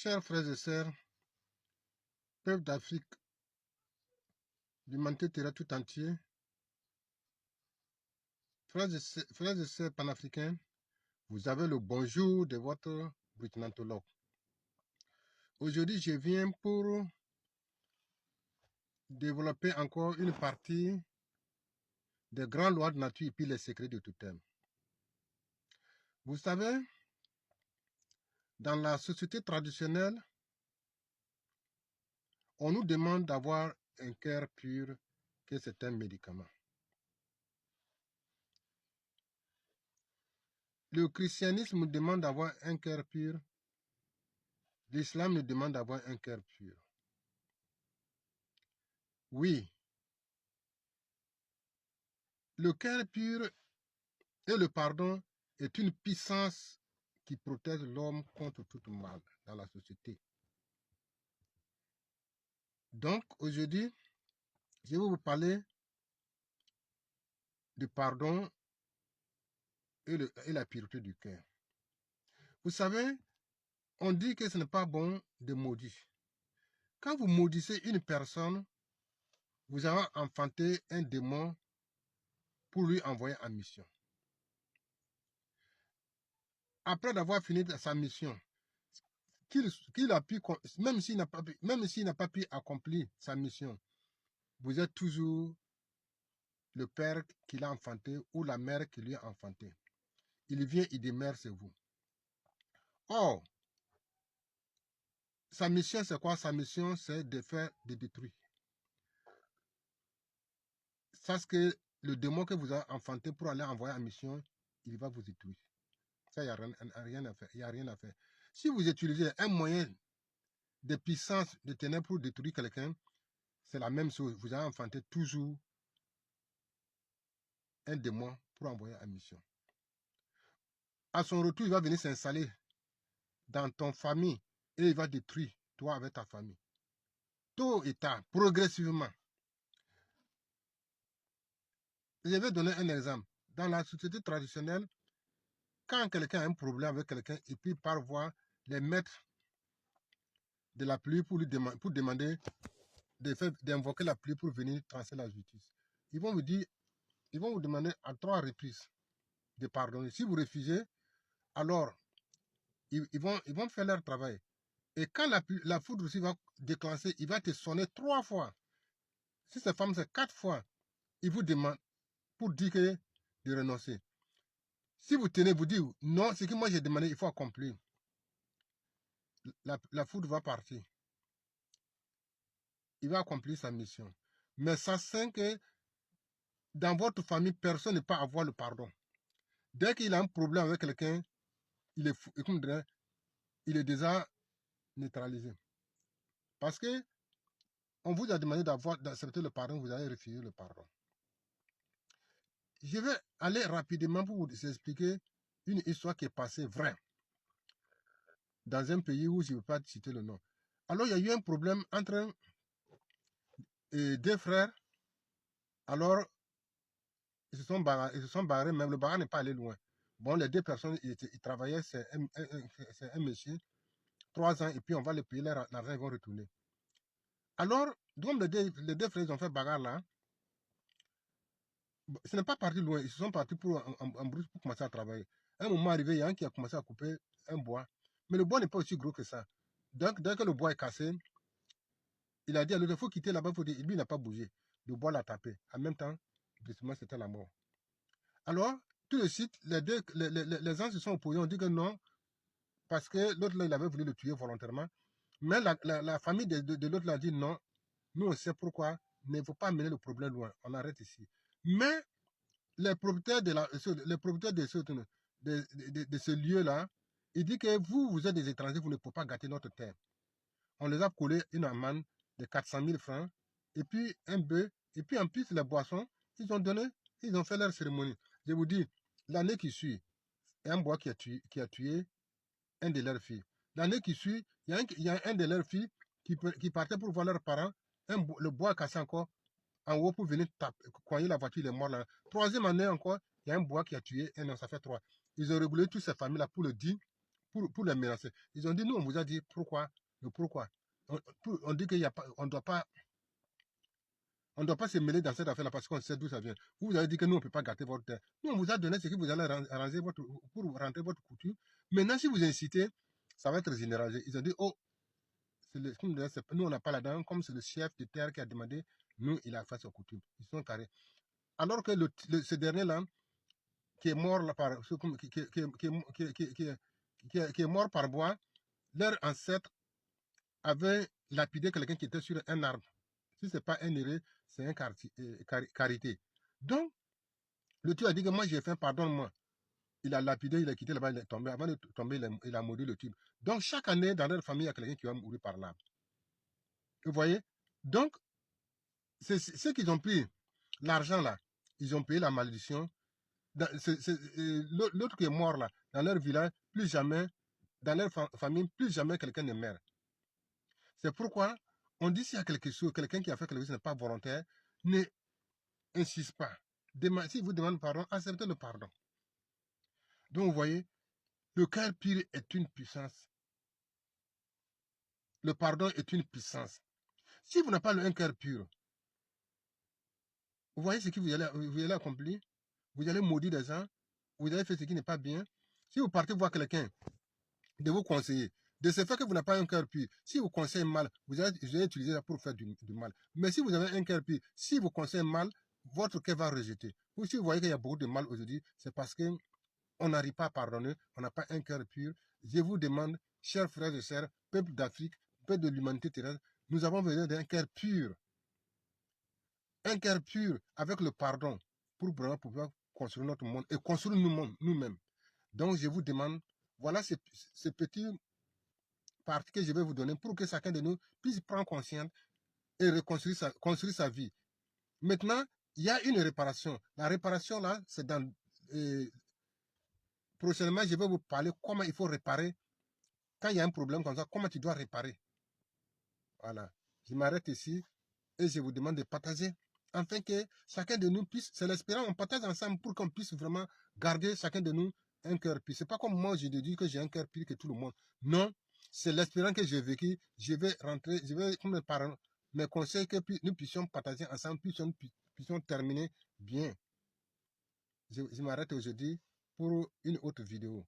Chers frères et sœurs, peuple d'Afrique, l'humanité terrestre tout entier, frères et sœurs panafricains, vous avez le bonjour de votre brutantologue. Aujourd'hui, je viens pour développer encore une partie des grandes lois de nature et puis les secrets de tout thème. Vous savez, dans la société traditionnelle, on nous demande d'avoir un cœur pur, que c'est un médicament. Le christianisme nous demande d'avoir un cœur pur. L'islam nous demande d'avoir un cœur pur. Oui, le cœur pur et le pardon est une puissance qui protège l'homme contre tout mal dans la société. Donc, aujourd'hui, je vais vous parler du pardon et la pureté du cœur. Vous savez, on dit que ce n'est pas bon de maudire. Quand vous maudissez une personne, vous avez enfanté un démon pour lui envoyer en mission. Après d'avoir fini sa mission, qu'il a pu, même s'il n'a pas pu accomplir sa mission, vous êtes toujours le père qui l'a enfanté ou la mère qui lui a enfanté. Il vient, il demeure, c'est vous. Or, sa mission, c'est quoi? Sa mission, c'est de faire, de détruire. Sache que le démon que vous avez enfanté pour aller envoyer en mission, il va vous détruire. Ça, il n'y a rien à faire. Il n'y a rien à faire. Si vous utilisez un moyen de puissance de ténèbres pour détruire quelqu'un, c'est la même chose. Vous avez enfanté toujours un démon pour envoyer en mission. À son retour, il va venir s'installer dans ton famille et il va détruire toi avec ta famille. Tôt et tard, progressivement. Je vais donner un exemple. Dans la société traditionnelle, quand quelqu'un a un problème avec quelqu'un, il peut par voir les maîtres de la pluie pour demander d'invoquer la pluie pour venir trancher la justice. Ils vont vous demander à 3 reprises de pardonner. Si vous refusez, alors ils vont faire leur travail. Et quand la foudre aussi va déclencher, il va te sonner 3 fois. Si cette femme, c'est 4 fois. Il vous demande pour dire que de renoncer. Si vous tenez, vous dites non, ce que moi j'ai demandé, il faut accomplir. La foudre va partir. Il va accomplir sa mission. Mais sachant que dans votre famille, personne ne peut avoir le pardon. Dès qu'il a un problème avec quelqu'un, il est déjà neutralisé. Parce que on vous a demandé d'accepter le pardon, vous avez refusé le pardon. Je vais aller rapidement pour vous expliquer une histoire qui est passée vraie dans un pays où je ne veux pas citer le nom. Alors, il y a eu un problème entre deux frères. Alors, ils se sont barrés, même le barrage n'est pas allé loin. Bon, les 2 personnes, ils travaillaient, c'est un monsieur, 3 ans, et puis on va les payer l'argent, ils vont retourner. Alors, donc les deux frères, ils ont fait bagarre là. Ce n'est pas parti loin, ils se sont partis en brousse pour commencer à travailler. À un moment arrivé, il y a un qui a commencé à couper un bois. Mais le bois n'est pas aussi gros que ça. Donc, dès que le bois est cassé, il a dit à l'autre, il faut quitter là-bas, lui, il n'a pas bougé. Le bois l'a tapé. En même temps, justement, c'était la mort. Alors, tout de suite, les gens se sont opposés, on dit que non, parce que l'autre là, il avait voulu le tuer volontairement. Mais la famille de l'autre là a dit non, nous on sait pourquoi, mais il ne faut pas amener le problème loin, on arrête ici. Mais les propriétaires de ce lieu-là, ils disent que vous êtes des étrangers, vous ne pouvez pas gâter notre terre. On les a collé une amende de 400 000 francs, et puis un bœuf, et puis en plus les boissons, ils ont fait leur cérémonie. Je vous dis, l'année qui suit, il y a un bois qui a tué un de leurs filles. L'année qui suit, il y a un de leurs filles qui partait pour voir leurs parents, le bois cassé encore, en haut pour venir coigner la voiture, il est mort là. 3e année encore, il y a un bois qui a tué un an, ça fait 3. Ils ont régulé toutes ces familles-là pour le dire, pour les menacer. Ils ont dit, nous, on vous a dit pourquoi, le pourquoi. On dit qu'il y a pas, on ne doit pas se mêler dans cette affaire-là parce qu'on sait d'où ça vient. Vous avez dit que nous, on ne peut pas gâter votre terre. Nous, on vous a donné ce que vous allez arranger pour rentrer votre couture. Maintenant, si vous incitez, ça va être généralisé. Ils ont dit, oh, nous, on n'a pas la dent, comme c'est le chef de terre qui a demandé, nous, il a fait sa couture. Ils sont carrés. Alors que ce dernier-là, qui est mort là, qui est mort par bois, leur ancêtre avait lapidé quelqu'un qui était sur un arbre. Si ce n'est pas un héré, c'est un carité. Donc, le tueur a dit que moi j'ai fait, pardonne-moi. Il a lapidé, il a quitté là-bas, il est tombé. Avant de tomber, il a mordu le tube. Donc, chaque année, dans leur famille, il y a quelqu'un qui va mourir par l'arbre. Vous voyez? Donc, c'est ceux qui ont pris l'argent là, ils ont payé la malédiction. L'autre qui est mort là, dans leur village, plus jamais, dans leur famille, plus jamais quelqu'un ne meurt. C'est pourquoi on dit s'il y a quelque chose, quelqu'un qui a fait quelque chose qui n'est pas volontaire, ne insiste pas. Si vous demandez pardon, acceptez le pardon. Donc vous voyez, le cœur pur est une puissance. Le pardon est une puissance. Si vous n'avez pas un cœur pur, vous voyez ce que vous allez accomplir. Vous allez maudire des gens. Vous allez faire ce qui n'est pas bien. Si vous partez voir quelqu'un, de vous conseiller. De ce fait que vous n'avez pas un cœur pur, si vous conseillez mal, vous allez utiliser ça pour faire du mal. Mais si vous avez un cœur pur, si vous conseillez mal, votre cœur va rejeter. Ou si vous voyez qu'il y a beaucoup de mal aujourd'hui, c'est parce qu'on n'arrive pas à pardonner, on n'a pas un cœur pur. Je vous demande, chers frères et sœurs, peuple d'Afrique, peuple de l'humanité terrestre, nous avons besoin d'un cœur pur. Un cœur pur avec le pardon pour pouvoir construire notre monde et construire nous-mêmes. Donc je vous demande, voilà ce petit partie que je vais vous donner pour que chacun de nous puisse prendre conscience et construire sa vie. Maintenant, il y a une réparation. La réparation, là, c'est dans... prochainement, je vais vous parler comment il faut réparer. Quand il y a un problème comme ça, comment tu dois réparer. Voilà. Je m'arrête ici et je vous demande de partager afin que chacun de nous puisse, c'est l'espérance, on partage ensemble pour qu'on puisse vraiment garder chacun de nous un cœur pur. C'est pas comme moi, je dis que j'ai un cœur pur que tout le monde. Non, c'est l'espérance que j'ai vécu. Je vais rentrer, je vais, comme mes parents, mes conseils que nous puissions partager ensemble, puissions terminer bien. Je m'arrête aujourd'hui pour une autre vidéo.